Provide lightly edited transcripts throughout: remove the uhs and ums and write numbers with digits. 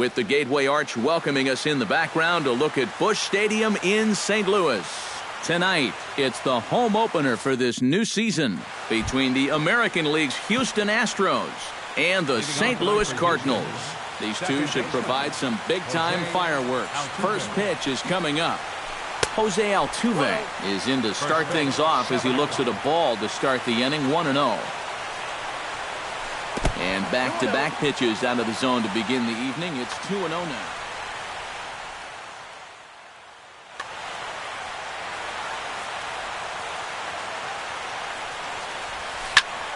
with the Gateway Arch welcoming us in the background to look at Busch Stadium in St. Louis. Tonight, it's the home opener for this new season between the American League's Houston Astros and the St. Louis Cardinals. These two should provide some big-time fireworks. First pitch is coming up. Jose Altuve is in to start things off as he looks at a ball to start the inning, 1-0. And back-to-back pitches out of the zone to begin the evening. It's 2-0 now.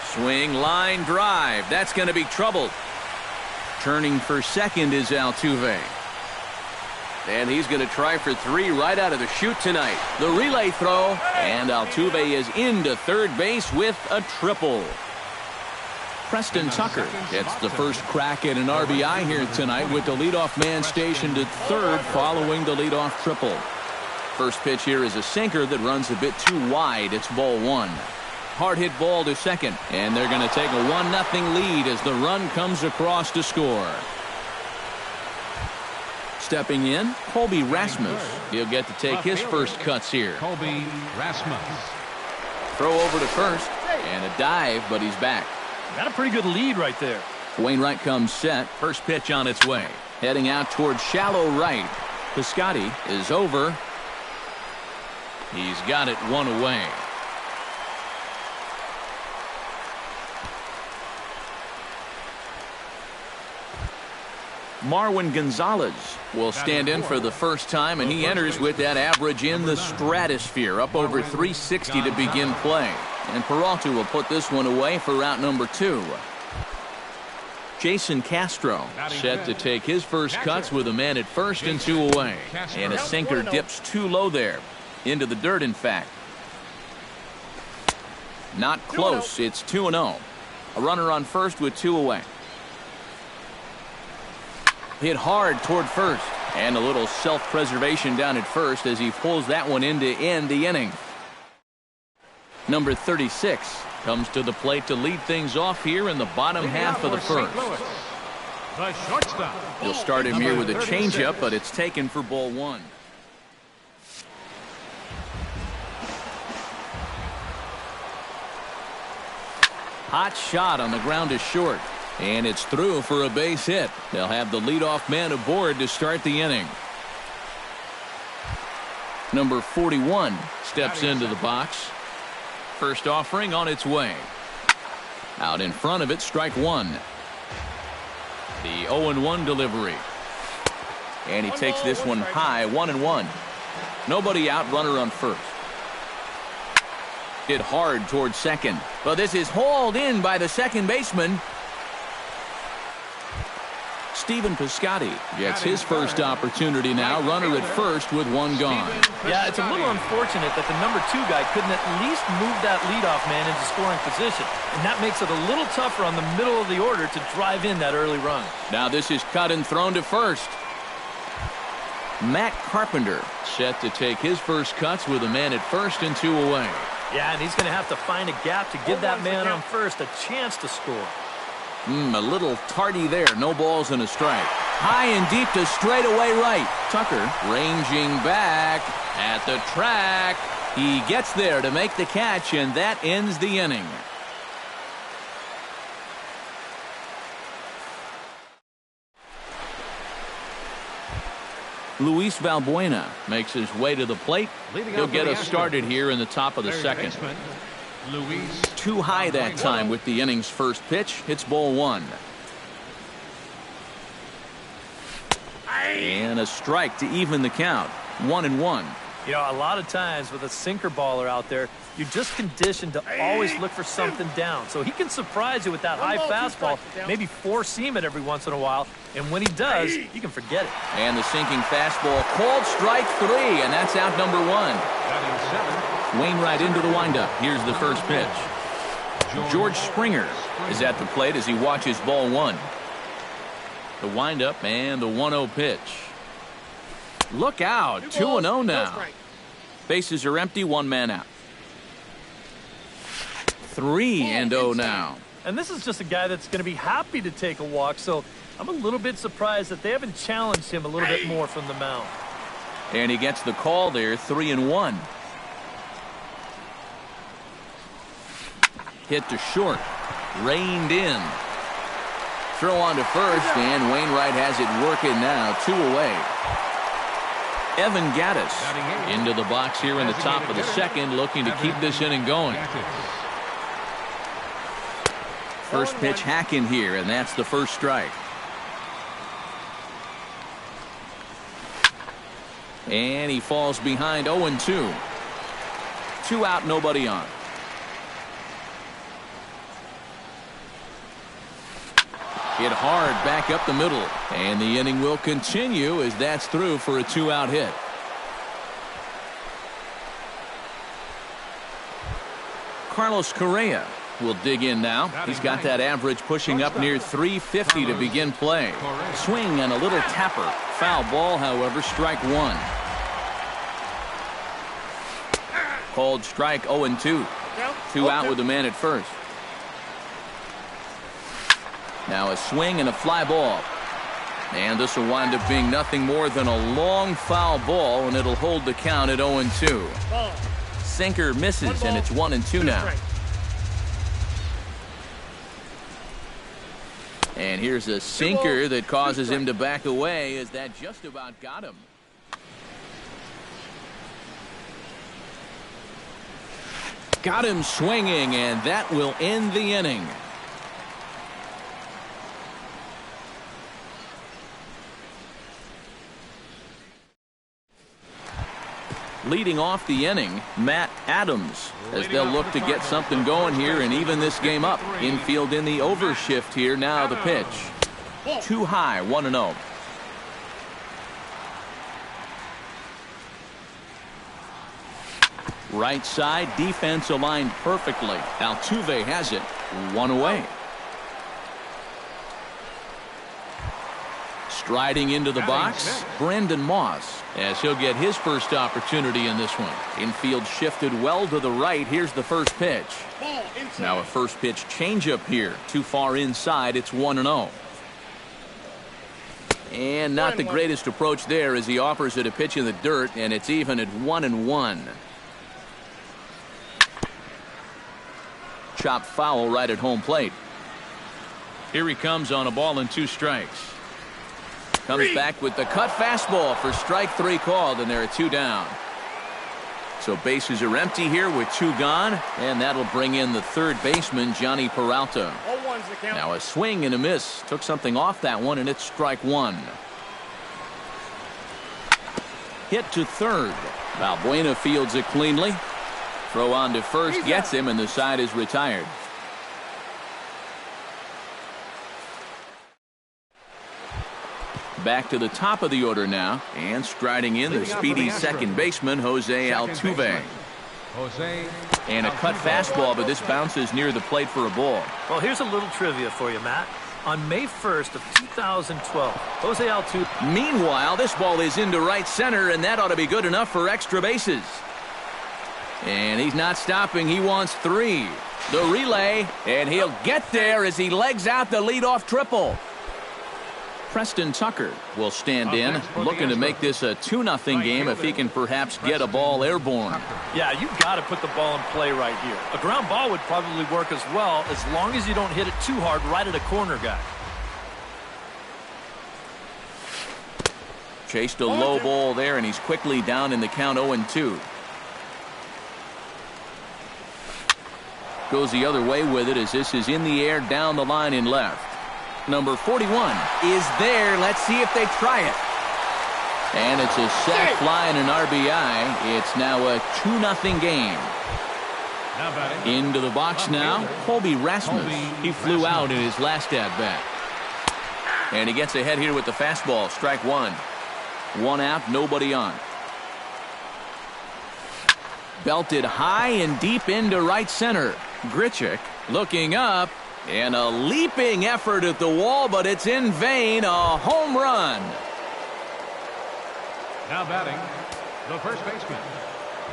Swing, line, drive. That's going to be trouble. Turning for second is Altuve. And he's going to try for three right out of the chute tonight. The relay throw, and Altuve is into third base with a triple. Preston Tucker gets the first crack at an RBI here tonight with the leadoff man stationed at third following the leadoff triple. First pitch here is a sinker that runs a bit too wide. It's ball one. Hard hit ball to second, and they're going to take a 1-0 lead as the run comes across to score. Stepping in, Colby Rasmus. He'll get to take his first cuts here. Colby Rasmus. Throw over to first, and a dive, but he's back. Got a pretty good lead right there. Wainwright comes set. First pitch on its way. Heading out towards shallow right. Piscotty is over. He's got it one away. Marwin Gonzalez will stand in for the first time, and he enters with that average in the stratosphere, up over 360 to begin play. And Peralta will put this one away for route number 2. Jason Castro set to take his first cuts with a man at first and 2 away. And a sinker dips too low there. Into the dirt, in fact. Not close. It's 2-0. A runner on first with 2 away. Hit hard toward first, and a little self-preservation down at first as he pulls that one in to end the inning. Number 36 comes to the plate to lead things off here in the bottom half of the first. He'll start him here with a changeup, but it's taken for ball one. Hot shot on the ground is short. And it's through for a base hit. They'll have the leadoff man aboard to start the inning. Number 41 steps into the box. First offering on its way. Out in front of it, strike one. The 0-1 delivery. And he takes this one high, 1-1. Nobody out, runner on first. Hit hard towards second. But this is hauled in by the second baseman. Stephen Piscotty gets his first opportunity now. Runner at first with one gone. Yeah, it's a little unfortunate that the number 2 guy couldn't at least move that leadoff man into scoring position. And that makes it a little tougher on the middle of the order to drive in that early run. Now this is cut and thrown to first. Matt Carpenter set to take his first cuts with a man at first and 2 away. Yeah, and he's going to have to find a gap to give that man on first a chance to score. A little tardy there. No balls and a strike. High and deep to straightaway right. Tucker ranging back at the track. He gets there to make the catch, and that ends the inning. Luis Valbuena makes his way to the plate. He'll get us started here in the top of the second. Too high that time with the inning's first pitch. It's ball one. And a strike to even the count. 1-1. You know, a lot of times with a sinker baller out there, you're just conditioned to always look for something down. So he can surprise you with that high fastball, maybe four-seam it every once in a while. And when he does, you can forget it. And the sinking fastball called strike 3, and that's out number 1. Wainwright into the windup. Here's the first pitch. George Springer is at the plate as he watches ball 1. The windup and the 1-0 pitch. Look out, 2-0 now. Bases are empty, 1 man out. 3-0 now. And this is just a guy that's going to be happy to take a walk, so I'm a little bit surprised that they haven't challenged him a little bit more from the mound. And he gets the call there, 3-1. Hit to short. Reined in. Throw on to first, and Wainwright has it working now. 2 away. Evan Gaddis into the box here in the top of the second, looking to keep this inning going. First pitch hacking here, and that's the first strike. And he falls behind 0-2. 2 out, nobody on. Hit hard back up the middle. And the inning will continue as that's through for a 2-out hit. Carlos Correa will dig in now. He's got that average pushing up near 350 to begin play. Swing and a little tapper. Foul ball, however, strike 1. Called strike 0-2. 2 out with the man at first. Now a swing and a fly ball. And this will wind up being nothing more than a long foul ball, and it'll hold the count at 0-2. Sinker misses, and it's 1-2 now. And here's a sinker that causes him to back away, as that just about got him. Got him swinging, and that will end the inning. Leading off the inning, Matt Adams, as they'll look to get something going here and even this game up. Infield in the overshift here. Now the pitch. Too high, 1-0. Right side, defense aligned perfectly. Altuve has it. 1 away. Striding into the box, Brendan Moss, as he'll get his first opportunity in this one. Infield shifted well to the right. Here's the first pitch. Now a first pitch changeup here. Too far inside. It's 1-0. And not the greatest approach there, as he offers it a pitch in the dirt, and it's even at 1-1. Chopped foul right at home plate. Here he comes on a ball and 2 strikes. Comes back with the cut fastball for strike 3 called, and there are 2 down. So bases are empty here with 2 gone, and that'll bring in the third baseman, Johnny Peralta. Now a swing and a miss. Took something off that one, and it's strike 1. Hit to third. Balbuena fields it cleanly. Throw on to first, gets him, and the side is retired. Back to the top of the order now, and striding in the speedy second baseman, Jose Altuve. And a cut fastball, but this bounces near the plate for a ball. Well, here's a little trivia for you, Matt. On May 1st of 2012, Jose Altuve. Meanwhile, this ball is into right center, and that ought to be good enough for extra bases. And he's not stopping. He wants 3. The relay, and he'll get there as he legs out the leadoff triple. Preston Tucker will stand in, looking to make this a 2-0 game if he can perhaps get a ball airborne. Yeah, you've got to put the ball in play right here. A ground ball would probably work as well, as long as you don't hit it too hard right at a corner guy. Chased a low ball there, and he's quickly down in the count 0-2. Goes the other way with it as this is in the air down the line in left. Number 41 is there. Let's see if they try it. And it's a sac fly and an RBI. It's now a 2-0 game. Into the box now, Colby Rasmus. He flew out in his last at-bat. And he gets ahead here with the fastball. Strike 1. 1 out, nobody on. Belted high and deep into right center. Grichuk looking up. And a leaping effort at the wall, but it's in vain. A home run. Now batting, the first baseman,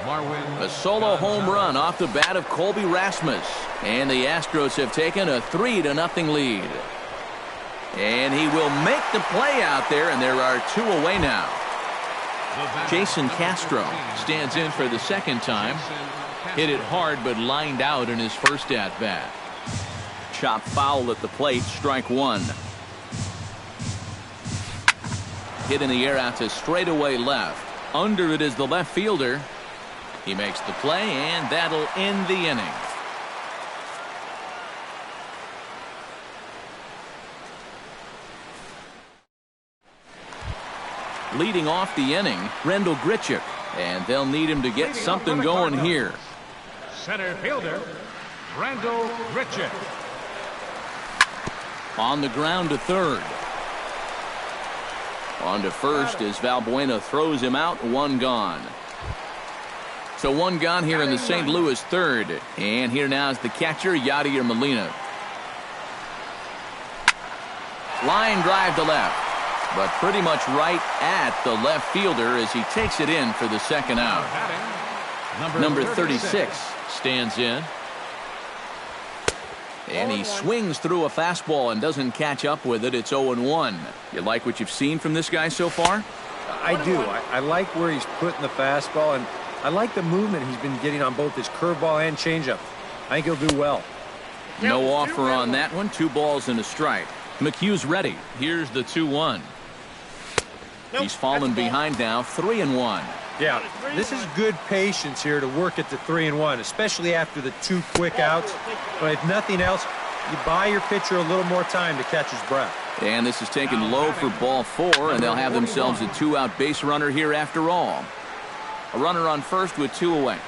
Marwin. A solo home run off the bat of Colby Rasmus. And the Astros have taken a 3-0 lead. And he will make the play out there, and there are 2 away now. Jason Castro stands in for the second time. Hit it hard, but lined out in his first at-bat. Chop foul at the plate, strike 1. Hit in the air out to straightaway left. Under it is the left fielder. He makes the play, and that'll end the inning. Leading off the inning, Rendell Grichuk, and they'll need him to get something going here. Center fielder, Rendell Grichuk. On the ground to third. On to first as Valbuena throws him out, 1 gone. So 1 gone here in the St. Louis third. And here now is the catcher, Yadier Molina. Line drive to left, but pretty much right at the left fielder as he takes it in for the second out. Number 36 stands in. And he swings through a fastball and doesn't catch up with it. It's 0-1. You like what you've seen from this guy so far? I do. I like where he's putting the fastball, and I like the movement he's been getting on both his curveball and changeup. I think he'll do well. No offer on that one. 2 balls and a strike. McHugh's ready. Here's the 2-1. He's fallen behind now, 3-1. Yeah, this is good patience here to work at the 3-1, especially after the 2 quick outs. But if nothing else, you buy your pitcher a little more time to catch his breath. And this is taken low for ball 4, and they'll have themselves a 2-out base runner here after all. A runner on first with 2 away.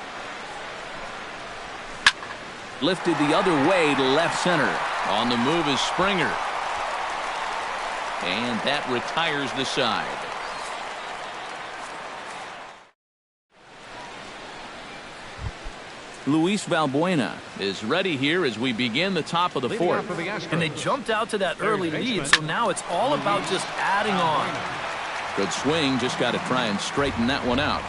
Lifted the other way to left center. On the move is Springer. And that retires the side. Luis Valbuena is ready here as we begin the top of the 4th. And they jumped out to that early lead, so now it's all about just adding on. Good swing, just got to try and straighten that one out.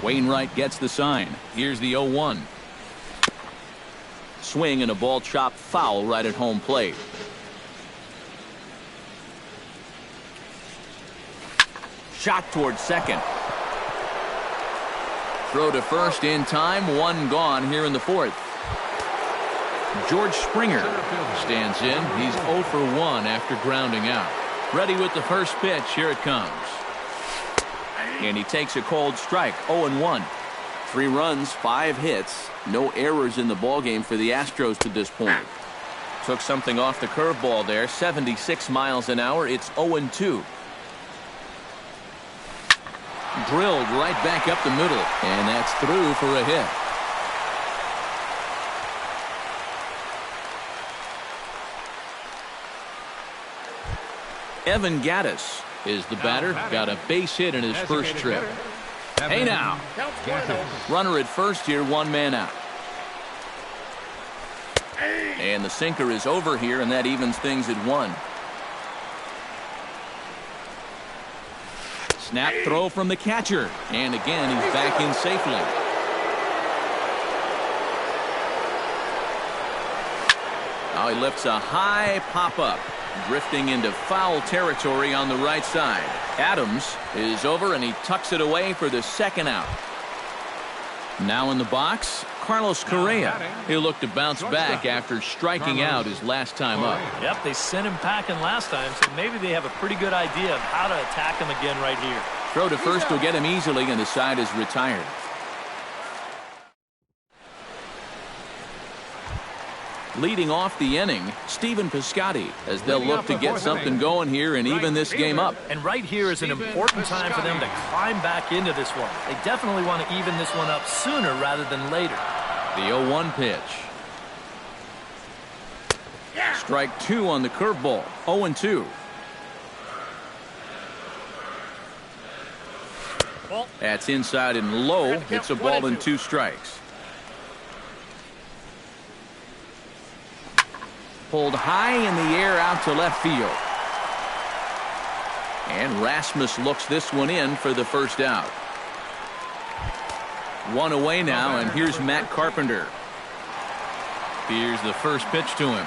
Wainwright gets the sign. Here's the 0-1. Swing and a ball chopped foul right at home plate. Shot towards second. Throw to first in time. 1 gone here in the 4th. George Springer stands in. He's 0 for 1 after grounding out. Ready with the first pitch. Here it comes. And he takes a cold strike. 0-1. 3 runs, 5 hits. No errors in the ballgame for the Astros to this point. Took something off the curveball there. 76 miles an hour. It's 0-2. Drilled right back up the middle, and that's through for a hit. Evan Gattis is the batter. Got a base hit in his first trip. Hey now. Runner at first here, 1 man out. And the sinker is over here, and that evens things at 1. Snap throw from the catcher. And again, he's back in safely. Now he lifts a high pop-up. Drifting into foul territory on the right side. Adams is over, and he tucks it away for the second out. Now in the box, Carlos Correa. He'll look to bounce back after striking out his last time up. Yep, they sent him packing last time, so maybe they have a pretty good idea of how to attack him again right here. Throw to first will get him easily, and the side is retired. Leading off the inning, Stephen Piscotty, as they'll look to get something going here and even this game up. And right here is an important time for them to climb back into this one. They definitely want to even this one up sooner rather than later. The 0-1 pitch. Strike 2 on the curveball. 0-2. That's inside and low. It's a ball and 2 strikes. Pulled high in the air out to left field. And Rasmus looks this one in for the first out. 1 away now, and here's Matt Carpenter. Here's the first pitch to him.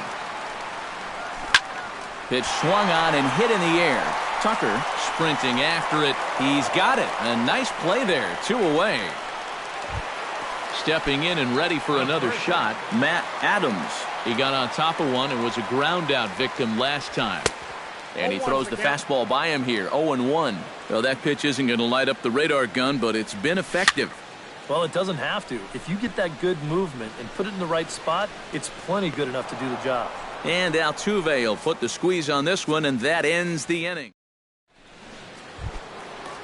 Pitch swung on and hit in the air. Tucker sprinting after it. He's got it. A nice play there. 2 away. Stepping in and ready for another shot, Matt Adams. He got on top of one and was a ground out victim last time. And he throws the fastball by him here. 0-1. Well, that pitch isn't going to light up the radar gun, but it's been effective. Well, it doesn't have to. If you get that good movement and put it in the right spot, it's plenty good enough to do the job. And Altuve will put the squeeze on this one, and that ends the inning.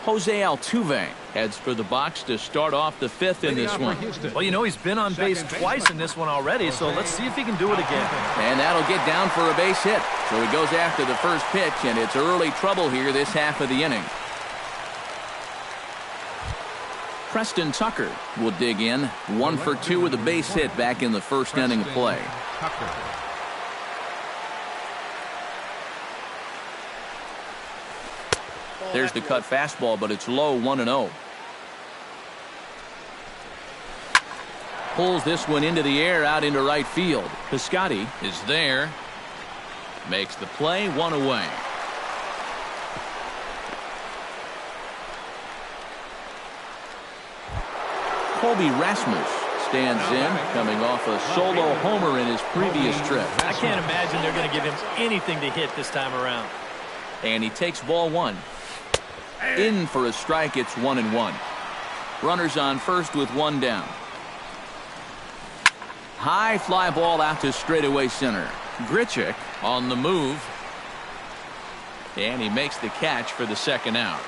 Jose Altuve heads for the box to start off the 5th in this one. Well, you know, he's been on base twice in this one already, so let's see if he can do it again. And that'll get down for a base hit. So he goes after the first pitch, and it's early trouble here this half of the inning. Preston Tucker will dig in. 1 for 2 with a base hit back in the first inning of play. There's the cut fastball, but it's low. 1-0. Pulls this one into the air out into right field. Piscotty is there. Makes the play. 1 away. Colby Rasmus stands in, coming off a solo homer in his previous trip. I can't imagine they're going to give him anything to hit this time around. And he takes ball 1. In for a strike. It's 1-1. Runners on first with 1 down. High fly ball out to straightaway center. Grichuk on the move. And he makes the catch for the second out.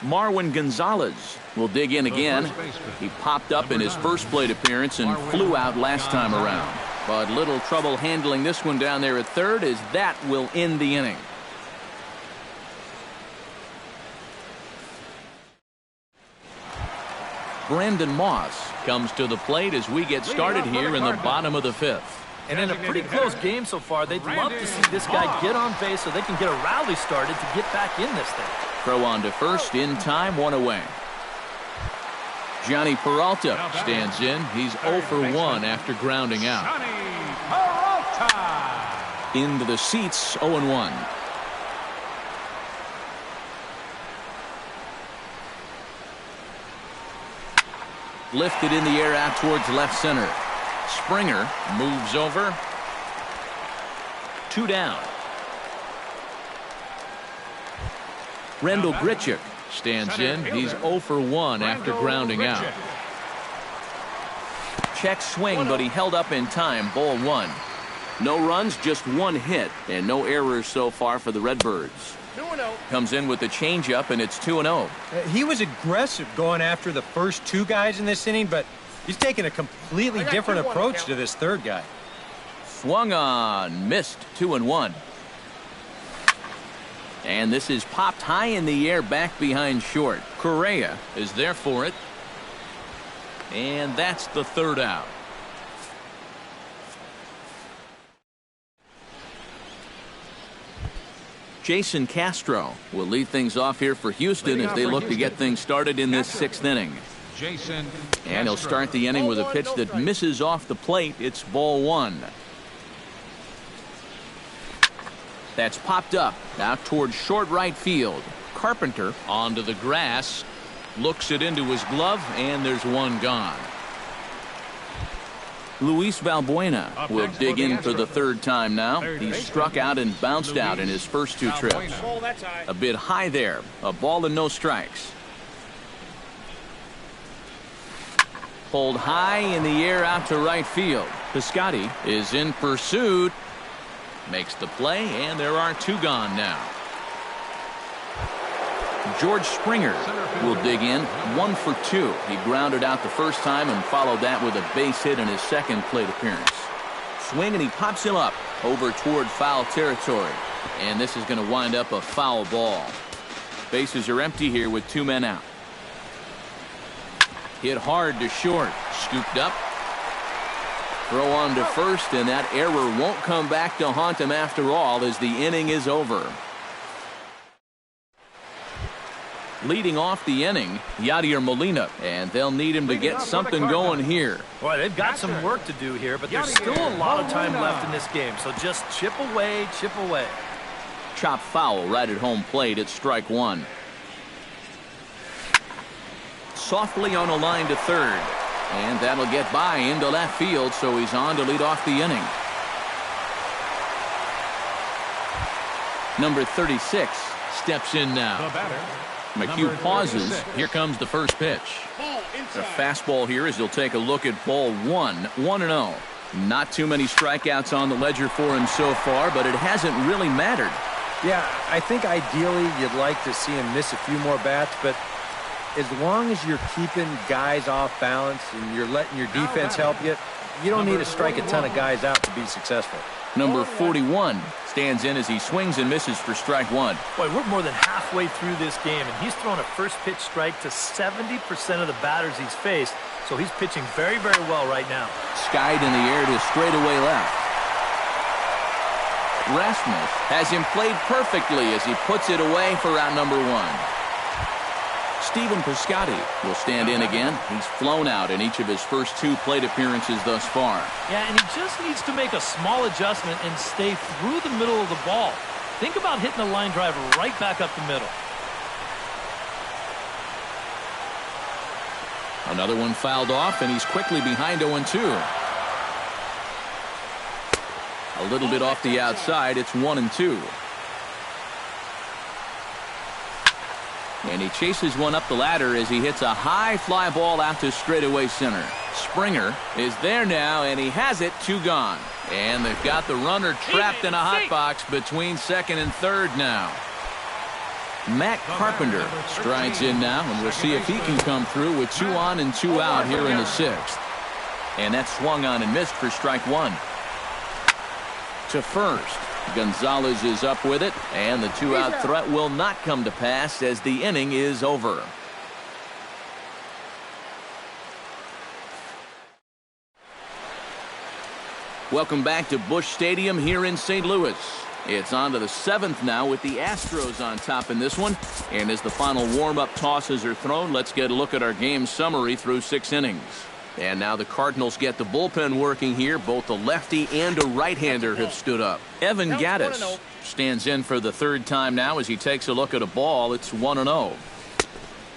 Marwin Gonzalez will dig in again. He popped up in his first plate appearance and flew out last time around. But little trouble handling this one down there at third, as that will end the inning. Brandon Moss comes to the plate as we get started here in the bottom of the 5th. And in a pretty close game so far, they'd love to see this guy get on base so they can get a rally started to get back in this thing. Throw on to first in time. 1 away. Johnny Peralta stands in. He's 0 for 1 after grounding out. Into the seats. 0-1. Lifted in the air out towards left center. Springer moves over. 2 down. Rendell Grichuk stands in. He's 0 for 1 after grounding out. Check swing, but he held up in time. Ball 1. No runs, just 1 hit, and no errors so far for the Redbirds. Comes in with the changeup, and it's 2-0. He was aggressive going after the first 2 guys in this inning, but he's taking a completely different approach to this third guy. Swung on, missed. 2-1. And this is popped high in the air back behind short. Correa is there for it. And that's the third out. Jason Castro will lead things off here for Houston as they look to get things started in this 6th inning. And he'll start the inning with a pitch that misses off the plate. It's ball 1. That's popped up out towards short right field. Carpenter onto the grass. Looks it into his glove, and there's 1 gone. Luis Valbuena will dig in for the 3rd time now. He's struck out and bounced out in his first 2 trips. A bit high there. A ball and no strikes. Pulled high in the air out to right field. Piscotty is in pursuit. Makes the play, and there are 2 gone now. George Springer will dig in. 1 for 2. He grounded out the first time and followed that with a base hit in his second plate appearance. Swing, and he pops him up over toward foul territory. And this is going to wind up a foul ball. Bases are empty here with 2 men out. Hit hard to short. Scooped up. Throw on to first, and that error won't come back to haunt him after all as the inning is over. leading off the inning, Yadier Molina, and they'll need him to get something going here. Boy, they've got some work to do here, but there's still a lot of time left in this game, so just chip away, chip away. Chop foul right at home plate at strike one. Softly on a line to third, and that'll get by into left field, so he's on to lead off the inning. Number 36 steps in now. McHugh pauses. Here comes the first pitch. The fastball here as he'll take a look at ball one. 1-0. Not too many strikeouts on the ledger for him so far, but it hasn't really mattered. Yeah, I think ideally you'd like to see him miss a few more bats, but as long as you're keeping guys off balance and you're letting your defense help you, you don't need to strike a ton of guys out to be successful. Number 41 stands in as he swings and misses for strike one. Boy, we're more than halfway through this game, and he's thrown a first pitch strike to 70% of the batters he's faced, so he's pitching very, very well right now. Skied in the air to straightaway left. Rasmus has him played perfectly as he puts it away for out number one. Stephen Piscotty will stand in again. He's flown out in each of his first two plate appearances thus far. Yeah, and he just needs to make a small adjustment and stay through the middle of the ball. Think about hitting a line drive right back up the middle. Another one fouled off, and he's quickly behind 0-2. A little bit off the outside. It's 1-2. And he chases one up the ladder as he hits a high fly ball out to straightaway center. Springer is there now, and he has it. 2 gone. And they've got the runner trapped in a hot box between second and third now. Matt Carpenter strides in now, and we'll see if he can come through with 2 on and 2 out here in the 6th. And that's swung on and missed for strike one. To first. Gonzalez is up with it, and the 2-out threat will not come to pass as the inning is over. Welcome back to Busch Stadium here in St. Louis. It's on to the 7th now with the Astros on top in this one. And as the final warm-up tosses are thrown, let's get a look at our game summary through 6 innings. And now the Cardinals get the bullpen working here. Both a lefty and a right-hander have stood up. Evan Gattis stands in for the 3rd time now as he takes a look at a ball. It's 1-0.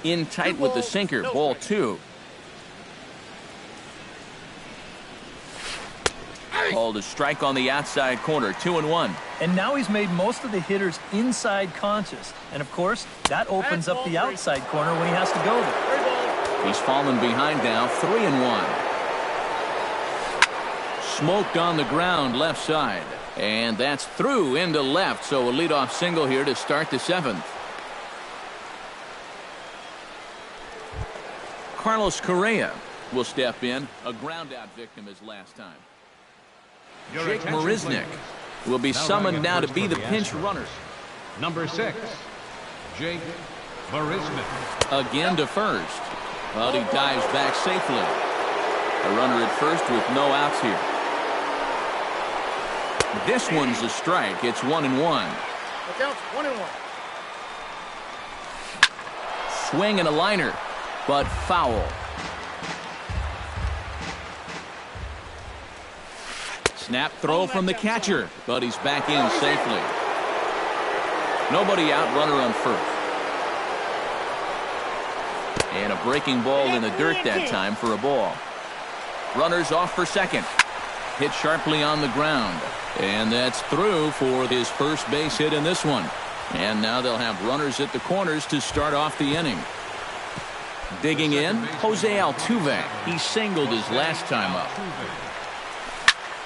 In tight with the sinker, ball 2. Called a strike on the outside corner, 2-1. And now he's made most of the hitters inside conscious. And, of course, that opens up the outside corner when he has to go there. He's fallen behind now, 3-1. Smoked on the ground left side. And that's through into left, so a leadoff single here to start the 7th. Carlos Correa will step in, a ground-out victim as last time. Jake Marisnick will be summoned now to be the pinch runner. Number 6, Jake Marisnick. Again to first. But he dives back safely. A runner at first with no outs here. This one's a strike. It's 1-1. Look out, 1-1. Swing and a liner, but foul. Snap throw from the catcher, but he's back in safely. Nobody out, runner on first. And a breaking ball in the dirt that time for a ball. Runners off for second. Hit sharply on the ground. And that's through for his first base hit in this one. And now they'll have runners at the corners to start off the inning. Digging in, Jose Altuve. He singled his last time up.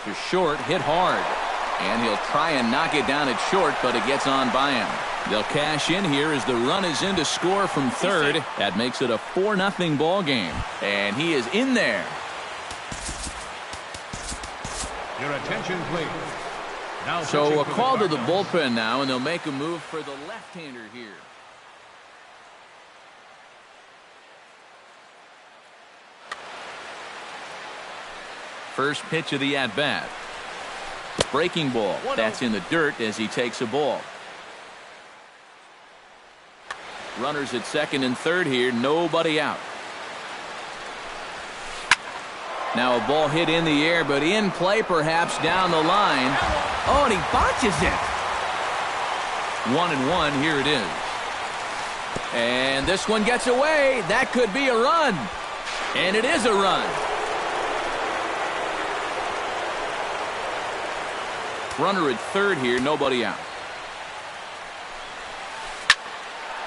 To short, hit hard. And he'll try and knock it down at short, but it gets on by him. They'll cash in here as the run is in to score from third. That makes it a 4-0 ball game. And he is in there. Your attention, please. Now so a call to the bullpen now, and they'll make a move for the left-hander here. First pitch of the at-bat. Breaking ball. That's in the dirt as he takes a ball. Runners at second and third here. Nobody out. Now a ball hit in the air, but in play perhaps down the line. Oh, and he botches it. 1-1. Here it is. And this one gets away. That could be a run. And it is a run. Runner at third here. Nobody out.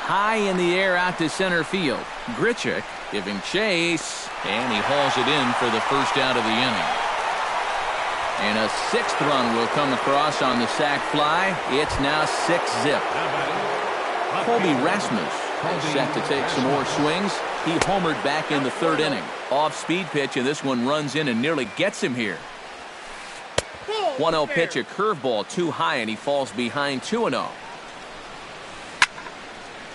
High in the air out to center field. Grichuk giving chase. And he hauls it in for the first out of the inning. And a sixth run will come across on the sac fly. It's now 6-zip. Colby Rasmus is set to take some more swings. He homered back in the third inning. Off-speed pitch, and this one runs in and nearly gets him here. 1-0 pitch, a curveball too high, and he falls behind 2-0.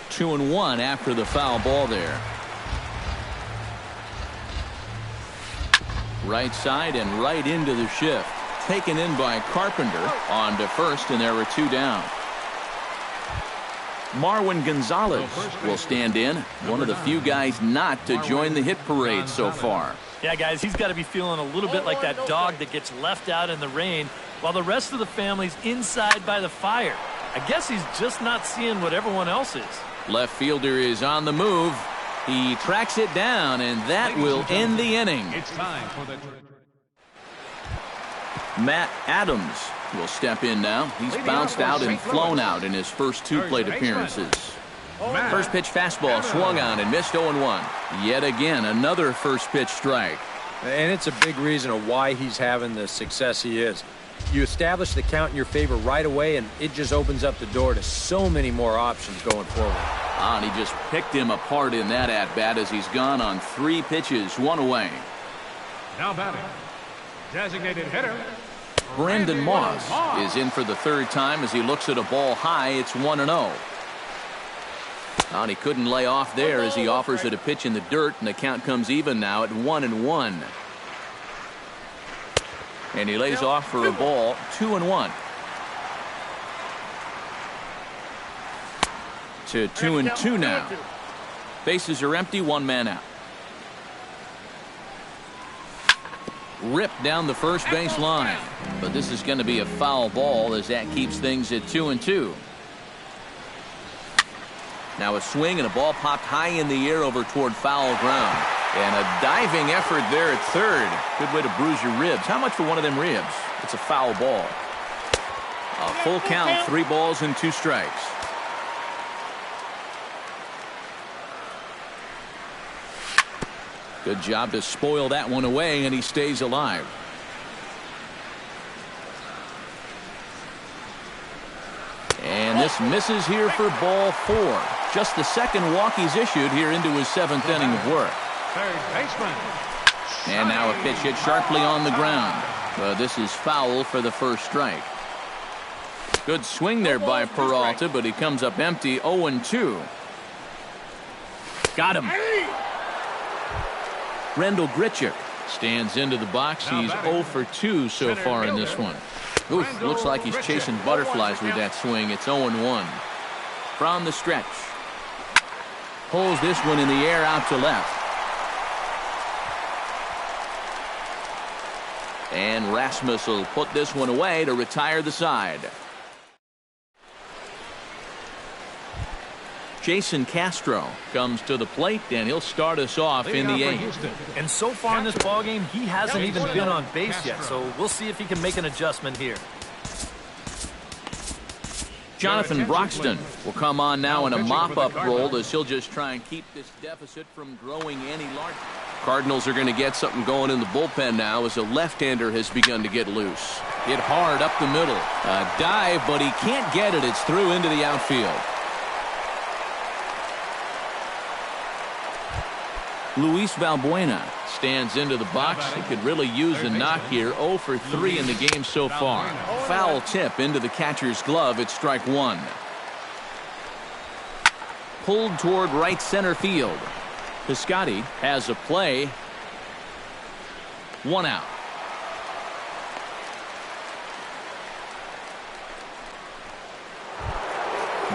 2-1 after the foul ball there. Right side and right into the shift. Taken in by Carpenter on to first, and there were two down. Marwin Gonzalez will stand in. One of the few guys not to join the hit parade so far. Yeah, guys, he's got to be feeling a little bit like that dog that gets left out in the rain while the rest of the family's inside by the fire. I guess he's just not seeing what everyone else is. Left fielder is on the move. He tracks it down, and that will end the inning. It's time for the... Matt Adams will step in now. He's bounced out and flown out in his first two plate appearances. First pitch fastball swung on and missed 0-1. Yet again, another first pitch strike. And it's a big reason of why he's having the success he is. You establish the count in your favor right away, and it just opens up the door to so many more options going forward. And he just picked him apart in that at-bat as he's gone on 3 pitches, 1 away. Now batting, designated hitter, Brandon Moss is in for the third time as he looks at a ball high. It's 1-0. And he couldn't lay off there as he offers it a pitch in the dirt, and the count comes even now at 1-1. And he lays off for a ball, 2-1. To 2-2 now. Bases are empty, 1 man out. Ripped down the first base line, but this is going to be a foul ball as that keeps things at 2-2. Now a swing and a ball popped high in the air over toward foul ground. And a diving effort there at third. Good way to bruise your ribs. How much for one of them ribs? It's a foul ball. A full count, 3 balls and 2 strikes. Good job to spoil that one away, and he stays alive. And this misses here for ball 4. Just the second walk he's issued here into his 7th inning of work. third baseman. And now a pitch hit sharply on the ground. This is foul for the first strike. Good swing there by Peralta, but he comes up empty. 0-2. Got him. Rendell Grichuk stands into the box. He's 0 for 2 so far in this one. Oof, looks like he's chasing butterflies with that swing. It's 0-1. From the stretch. Pulls this one in the air out to left. And Rasmus will put this one away to retire the side. Jason Castro comes to the plate, and he'll start us off in the 8th. And so far in this ballgame, he hasn't even been on base yet, so we'll see if he can make an adjustment here. Jonathan Broxton will come on now in a mop-up role as he'll just try and keep this deficit from growing any larger. Cardinals are going to get something going in the bullpen now as a left-hander has begun to get loose. Hit hard up the middle. A dive, but he can't get it. It's through into the outfield. Luis Valbuena stands into the box. He could really use a knock here. 0 for 3 in the game so far. Foul tip into the catcher's glove. It's strike 1. Pulled toward right center field. Piscotty has a play. 1 out.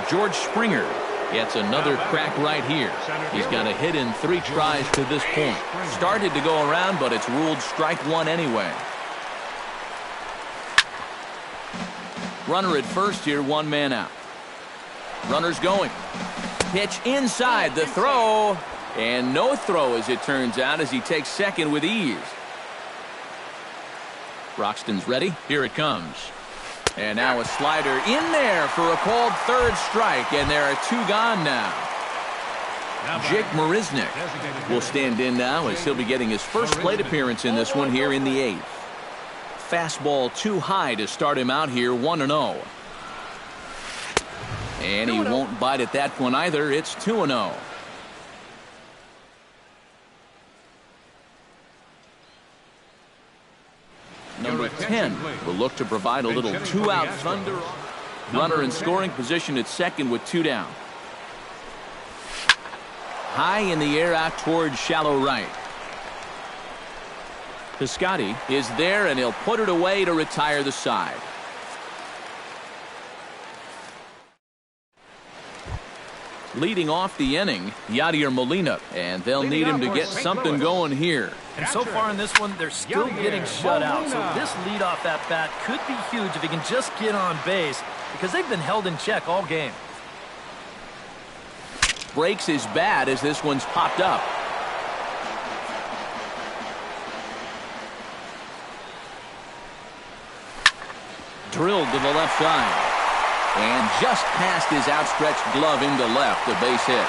George Springer Gets another crack right here. He's got a hit in 3 tries to this point. Started to go around, but it's ruled strike 1 anyway. Runner at first here, 1 man out. Runner's going. Pitch inside, the throw. And no throw, as it turns out, as he takes second with ease. Broxton's ready. Here it comes. And now a slider in there for a called 3rd strike, and there are 2 gone now. Jake Marisnik will stand in now as he'll be getting his first plate appearance in this one here in the 8th. Fastball too high to start him out here, 1-0. And he won't bite at that one either. It's 2-0. Number 10 will look to provide a little 2-out thunder. Runner in scoring position at second with 2 down. High in the air out towards shallow right. Piscotty is there, and he'll put it away to retire the side. Leading off the inning, Yadier Molina, and they'll need him to get something going here. And so far in this one, they're still getting shut out. So this leadoff at bat could be huge if he can just get on base, because they've been held in check all game. Breaks his bat as this one's popped up. Drilled to the left side. And just past his outstretched glove into left, a base hit.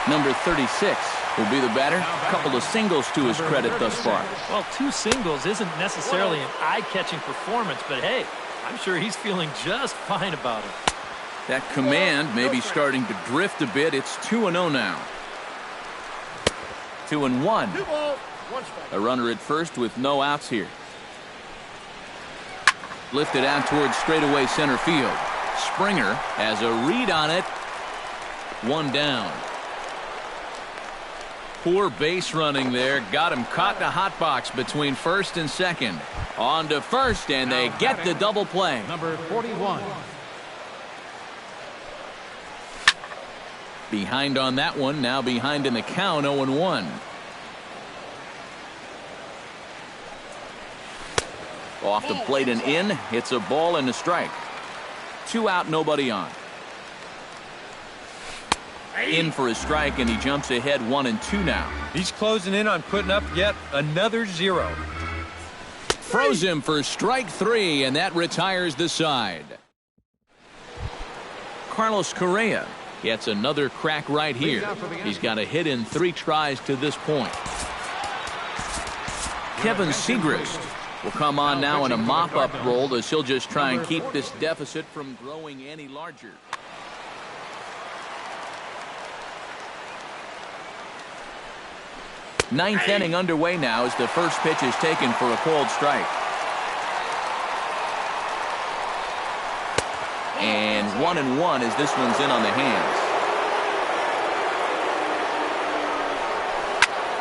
Number 36 will be the batter. A couple of singles to his credit thus far. Well, 2 singles isn't necessarily an eye-catching performance, but hey, I'm sure he's feeling just fine about it. That command may be starting to drift a bit. It's 2-0 now. 2-1. 2 balls, 1 strike. A runner at first with no outs here. Lifted out towards straightaway center field. Springer has a read on it. 1 down. Poor base running there. Got him caught in a hot box between first and second. On to first, and they get the double play. Number 41. Behind on that one. Now behind in the count, 0-1. Off the plate and in. It's a ball and a strike. 2 out, nobody on. In for a strike, and he jumps ahead 1-2 now. He's closing in on putting up yet another 0. Froze him for strike 3, and that retires the side. Carlos Correa gets another crack right here. He's got a hit in 3 tries to this point. Kevin Segrist will come on now in a mop-up role as he'll just try and keep this deficit from growing any larger. Ninth inning underway now as the first pitch is taken for a called strike. And 1-1 as this one's in on the hands.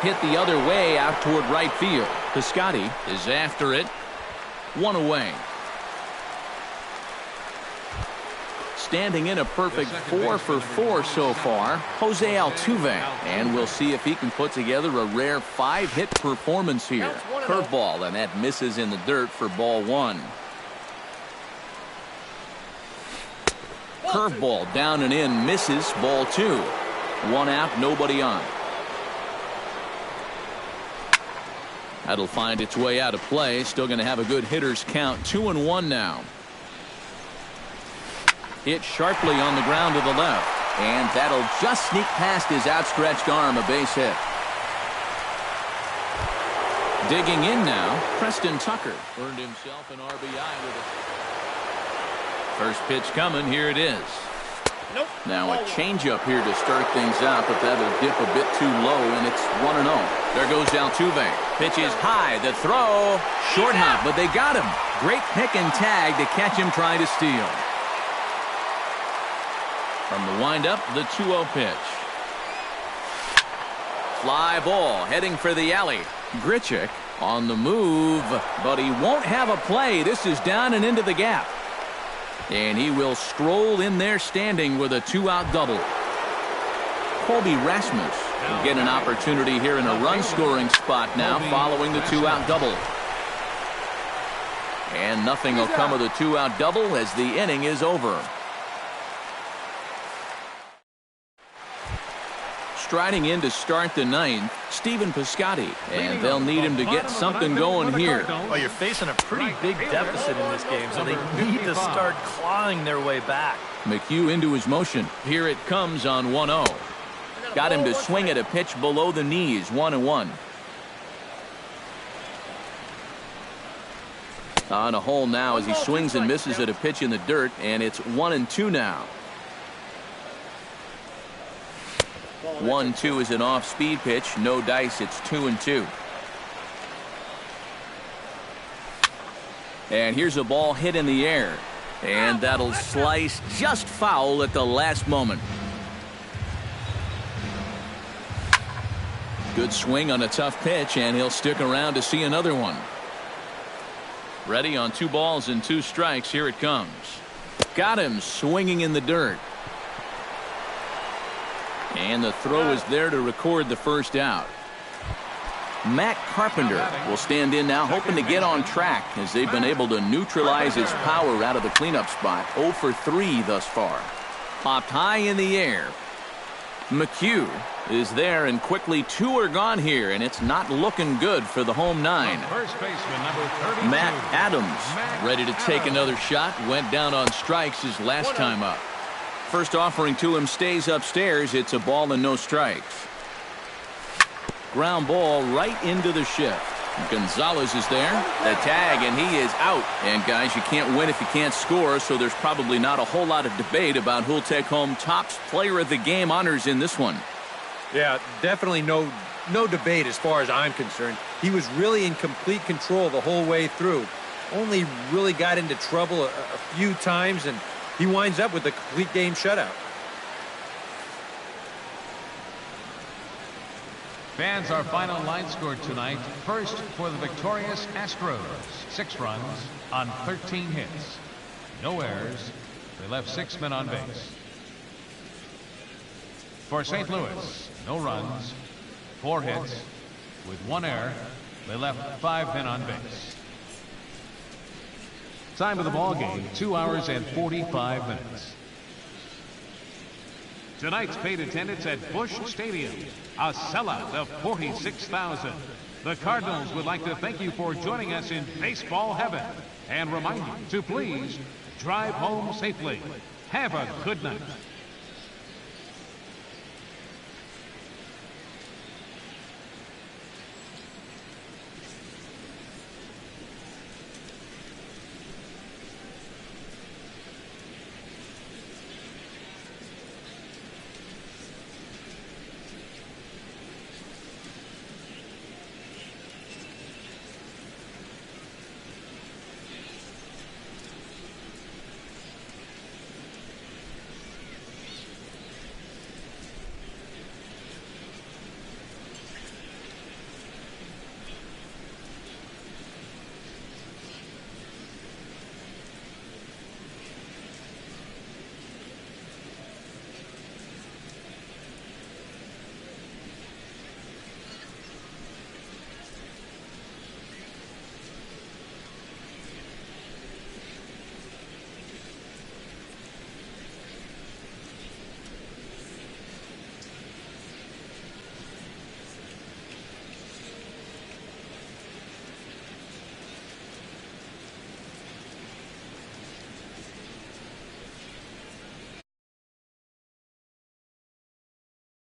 Hit the other way out toward right field. Piscotty is after it. 1 away. Standing in a perfect 4 for 4 so far, Jose Altuve. And we'll see if he can put together a rare 5-hit performance here. Curveball, and that misses in the dirt for ball 1. Curveball down and in, misses, ball 2. 1 out, nobody on. That'll find its way out of play. Still going to have a good hitter's count. 2-1 now. Hit sharply on the ground to the left. And that'll just sneak past his outstretched arm, a base hit. Digging in now, Preston Tucker earned himself an RBI with it. First pitch coming, here it is. Now a changeup here to start things out, but that'll dip a bit too low, and it's 1-0. There goes Altuve. Pitch is high, the throw, short hop, but they got him. Great pick and tag to catch him trying to steal. From the windup, the 2-0 pitch. Fly ball heading for the alley. Grichuk on the move, but he won't have a play. This is down and into the gap. And he will stroll in there standing with a 2-out double. Colby Rasmus will get an opportunity here in a run-scoring spot now following the 2-out double. And nothing will come of the 2-out double as the inning is over. Striding in to start the ninth, Stephen Piscotty, and they'll need him to get something going here. Well, you're facing a pretty big deficit in this game, so they need to start clawing their way back. McHugh into his motion. Here it comes on 1-0. Got him to swing at a pitch below the knees, 1-1. On a hole now as he swings and misses at a pitch in the dirt, and it's 1-2 now. 1-2 is an off-speed pitch. No dice. It's 2-2. And here's a ball hit in the air. And that'll slice just foul at the last moment. Good swing on a tough pitch, and he'll stick around to see another one. Ready on 2 balls and 2 strikes. Here it comes. Got him swinging in the dirt. And the throw is there to record the first out. Matt Carpenter will stand in now, hoping to get on track as they've been able to neutralize his power out of the cleanup spot. 0 for 3 thus far. Popped high in the air. McHugh is there, and quickly 2 are gone here, and it's not looking good for the home 9. First baseman, number 32. Matt Adams ready to take another shot. Went down on strikes his last time up. First offering to him stays upstairs. It's a ball and no strikes. Ground ball right into the shift. Gonzalez is there. The tag, and he is out. And guys, you can't win if you can't score, so there's probably not a whole lot of debate about who'll take home Topps Player of the Game honors in this one. Yeah, definitely no debate as far as I'm concerned. He was really in complete control the whole way through. Only really got into trouble a few times, and he winds up with a complete game shutout. Fans, our final line scored tonight. First for the victorious Astros. 6 runs on 13 hits. No errors. They left 6 men on base. For St. Louis, no runs, 4 hits. With 1 error, they left 5 men on base. Time of the ball game, 2 hours and 45 minutes. Tonight's paid attendance at Busch Stadium, a sellout of 46,000. The Cardinals would like to thank you for joining us in baseball heaven and remind you to please drive home safely. Have a good night.